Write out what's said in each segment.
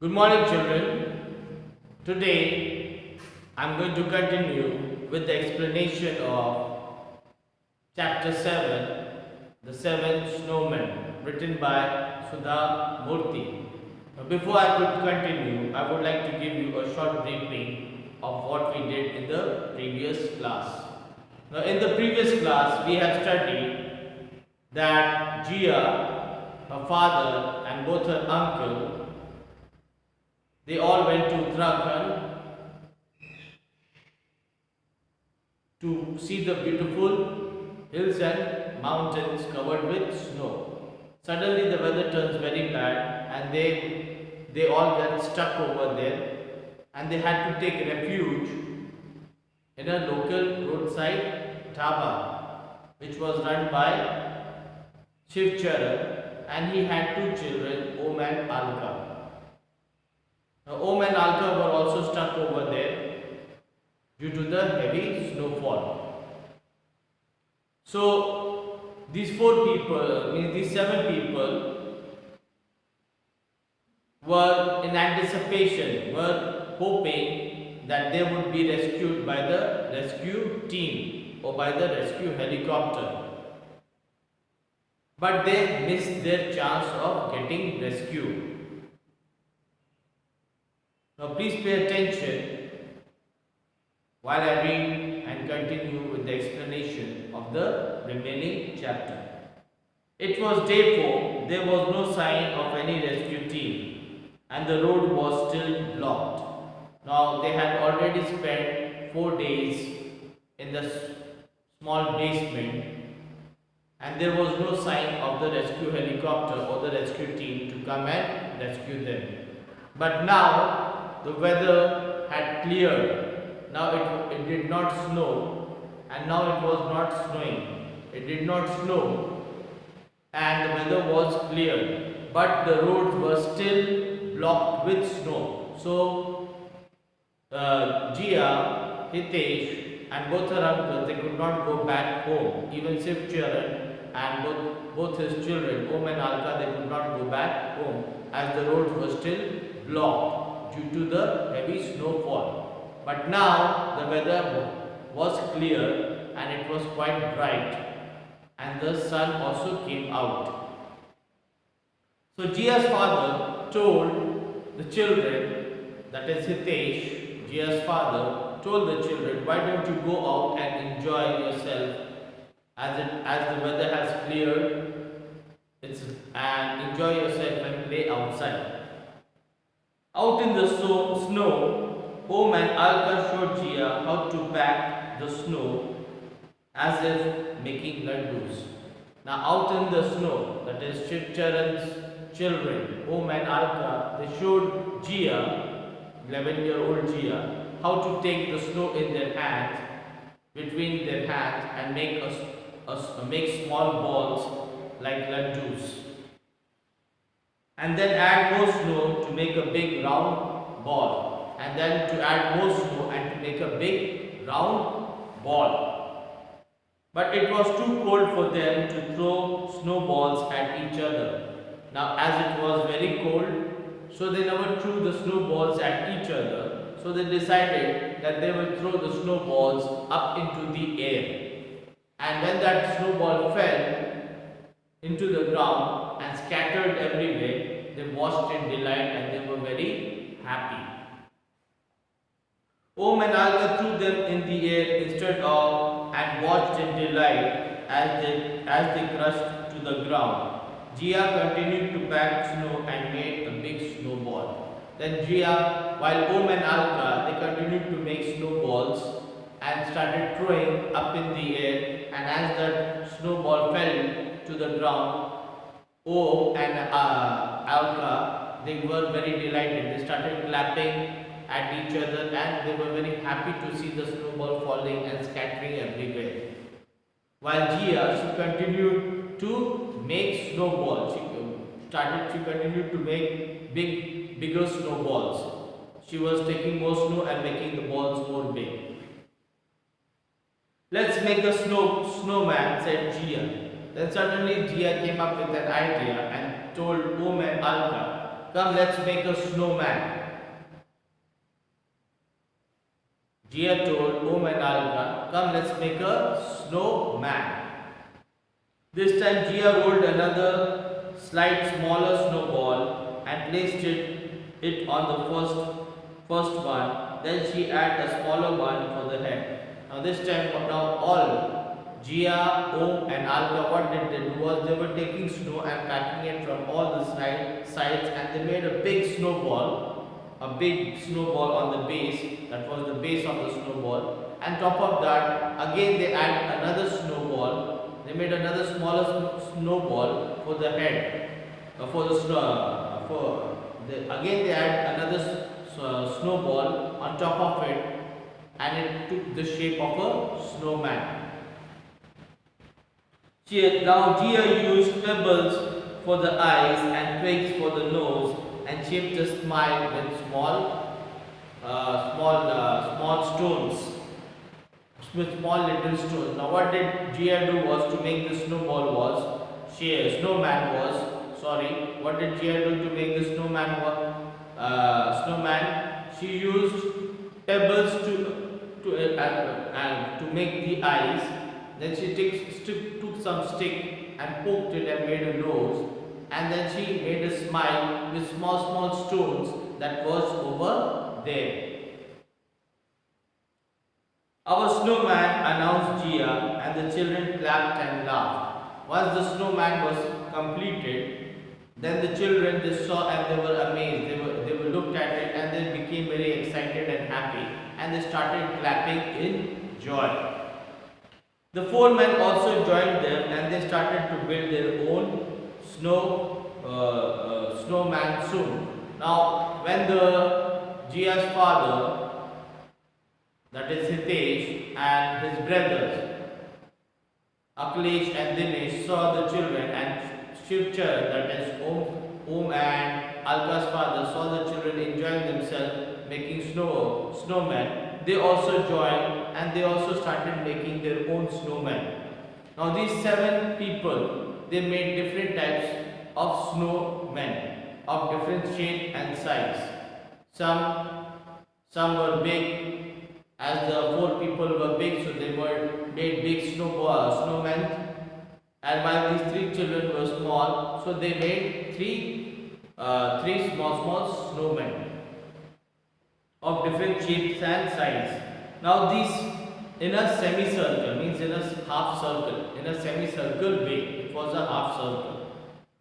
Good morning, children. Today I am going to continue with the explanation of chapter 7, The Seven Snowmen, written by Sudha Murthy. Now, before I could continue, I would like to give you a short briefing of what we did in the previous class. Now, in the previous class, we have studied that Jia, her father, and both her uncle, they all went to Uttarakhand to see the beautiful hills and mountains covered with snow. Suddenly the weather turns very bad and they all get stuck over there, and they had to take refuge in a local roadside dhaba which was run by Shiv Charan, and he had two children, Om and Alka. Now, Om and Alka were also stuck over there due to the heavy snowfall. So, these these seven people were in anticipation, were hoping that they would be rescued by the rescue team or by the rescue helicopter. But they missed their chance of getting rescued. Now please pay attention while I read and continue with the explanation of the remaining chapter. It was day 4, there was no sign of any rescue team and the road was still blocked. Now they had already spent 4 days in the small basement and there was no sign of the rescue helicopter or the rescue team to come and rescue them. But now the weather had cleared. Now it did not snow, and now it was not snowing. It did not snow and the weather was clear, but the roads were still blocked with snow. So Jia, Hitesh and both her uncles, they could not go back home. Even Shiv Charan and both his children, Om and Alka, they could not go back home as the roads were still blocked due to the heavy snowfall. But now the weather was clear and it was quite bright and the sun also came out. So Jia's father told the children, that is Hitesh, Jia's father, told the children, why don't you go out and enjoy yourself as the weather has cleared, and enjoy yourself and play outside. Out in the snow, Om and Alka showed Jia how to pack the snow as if making laddus. Now out in the snow, that is Shiv Charan's children, Om and Alka, they showed Jia, 11-year-old Jia, how to take the snow in their hands, between their hands, and make small balls like laddus. And then add more snow to make a big round ball, and then to add more snow and to make a big round ball. But it was too cold for them to throw snowballs at each other. Now as it was very cold, so they never threw the snowballs at each other. So they decided that they would throw the snowballs up into the air. And when that snowball fell into the ground and scattered everywhere, they watched in delight and they were very happy. Om and Alka threw them in the air and watched in delight as they crushed to the ground. Jia continued to pack snow and made a big snowball. Then Jia, while Om and Alka, they continued to make snowballs and started throwing up in the air, and as that snowball fell to the ground, Om and Alka, they were very delighted. They started clapping at each other and they were very happy to see the snowball falling and scattering everywhere. While Jia, she continued to make snowballs. She continued to make bigger snowballs. She was taking more snow and making the balls more big. Let's make a snowman, said Jia. Then suddenly Jia came up with an idea and told Om and Alka, come let's make a snowman. Gia told Om and Alka, come let's make a snowman. This time Gia rolled another slight smaller snowball and placed it on the first one. Then she added a smaller one for the head. Now this time, now all Gia, Om and Alka, what did they do was they were taking snow and packing it from all the sides, and they made a big snowball on the base. That was the base of the snowball. And top of that, again they add another snowball. They made another smaller snowball for the head. Again they add another snowball on top of it, and it took the shape of a snowman. Now Gia used pebbles for the eyes and twigs for the nose, and shaped a smile with small stones. With small little stones. Now what did Gia do was to make the snowman was, what did Gia do to make the snowman? She used pebbles to make the eyes. Then she took some stick and poked it and made a nose. And then she made a smile with small stones that was over there. Our snowman, announced Gia, and the children clapped and laughed. Once the snowman was completed, then the children they saw and they were amazed. They were looked at it and they became very excited and happy, and they started clapping in joy. The four men also joined them, and they started to build their own snowman soon. Now, when Gia's father, that is Hitesh, and his brothers Akhilesh and Dinesh saw the children, and Shivchar, that is Om and Alka's father, saw the children enjoying themselves making snowmen, they also joined and they also started making their own snowmen. Now these 7 people, they made different types of snowmen of different shape and size. Some were big. As the 4 people were big, so they made big snowmen. And while these 3 children were small, so they made three small snowmen of different shapes and size. Now these in a semicircle, means in a half circle, in a semicircle way. It was a half circle,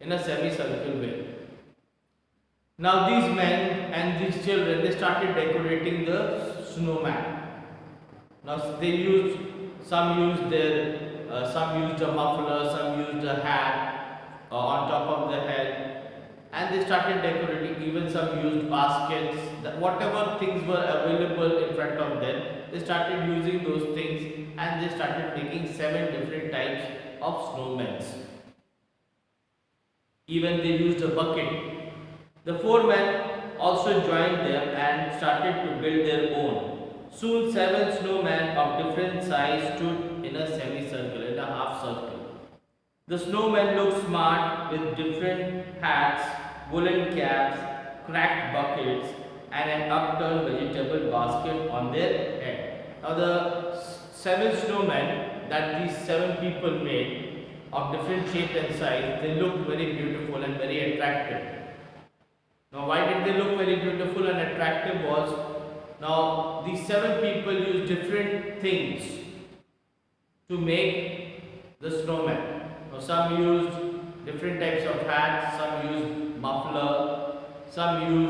in a semicircle way. Now these men and these children, they started decorating the snowman. Now some used a muffler, some used a hat on top of the head, and they started decorating. Even some used baskets. Whatever things were available in front of them, they started using those things, and they started making 7 different types of snowmen. Even they used a bucket. The 4 men also joined them and started to build their own. Soon 7 snowmen of different size stood in a semicircle, in a half circle. The snowmen looked smart with different hats, woolen caps, cracked buckets, and an upturned vegetable basket on their head. Now the 7 snowmen that these 7 people made of different shape and size, they looked very beautiful and very attractive. Now why did they look very beautiful and attractive was, now these 7 people used different things to make the snowman. Now some used different types of hats, some used muffler, someone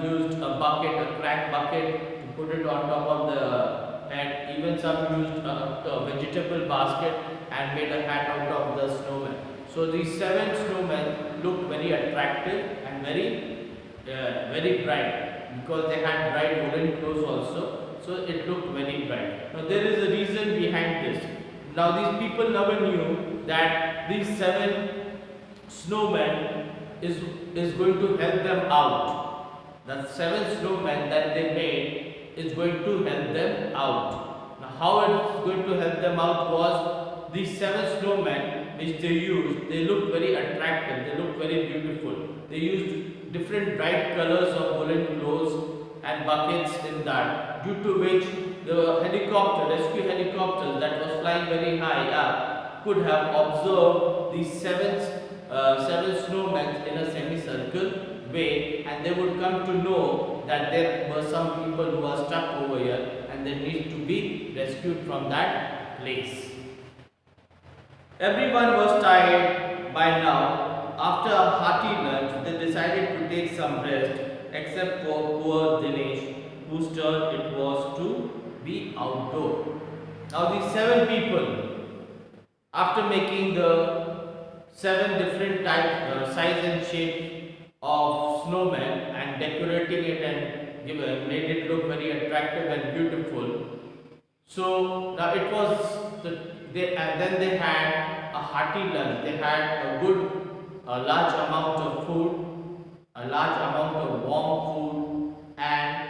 used a bucket, a cracked bucket to put it on top of the head. Even some used a vegetable basket and made a hat out of the snowman. So these 7 snowmen looked very attractive and very bright, because they had bright woolen clothes also, so it looked very bright. Now there is a reason behind this. Now these people never knew that these 7 snowmen is going to help them out. The 7 snowmen that they made is going to help them out. Now how it's going to help them out was, these 7 snowmen, which they used, they looked very attractive, they looked very beautiful. They used different bright colors of woolen clothes and buckets in that, due to which the rescue helicopter that was flying very high up could have observed these seven snowmen in a semicircle way, and they would come to know that there were some people who are stuck over here and they need to be rescued from that place. Everyone was tired by now. After a hearty lunch, they decided to take some rest, except for poor Dinesh, whose turn it was to be outdoor. Now these seven people, after making the seven different size and shape of snowmen and decorating it and made it look very attractive and beautiful. So now it was and then they had a hearty lunch. They had a large amount of food, a large amount of warm food, and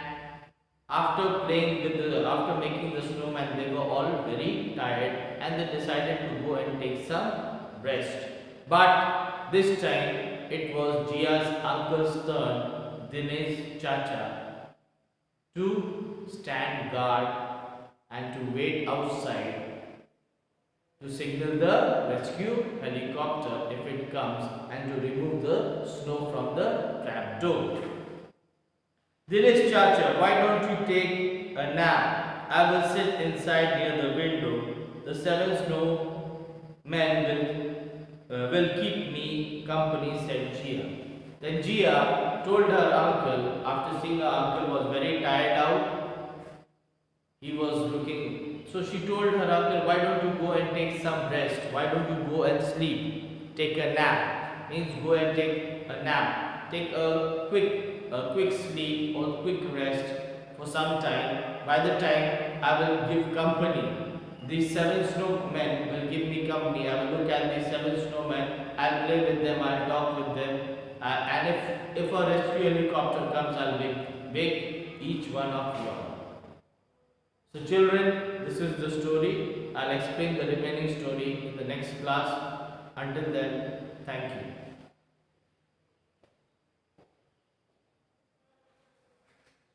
after making the snowman, they were all very tired and they decided to go and take some rest. But this time it was Jia's uncle's turn, Dinesh Chacha, to stand guard and to wait outside to signal the rescue helicopter if it comes and to remove the snow from the trap door. Dinesh Chacha, why don't you take a nap? I will sit inside near the window. The seven snow men will keep me company, said Jia. Then Jia told her uncle, after seeing her uncle was very tired out, he was looking. So she told her uncle, why don't you go and take some rest? Why don't you go and sleep? Take a nap. Means go and take a nap. Take a quick sleep or quick rest for some time. By the time I will give company, these seven snowmen will give me company. I will look at these seven snowmen. I'll play with them. I'll talk with them. And if a rescue helicopter comes, I'll wake each one of you up. So children, this is the story. I'll explain the remaining story in the next class. Until then, thank you.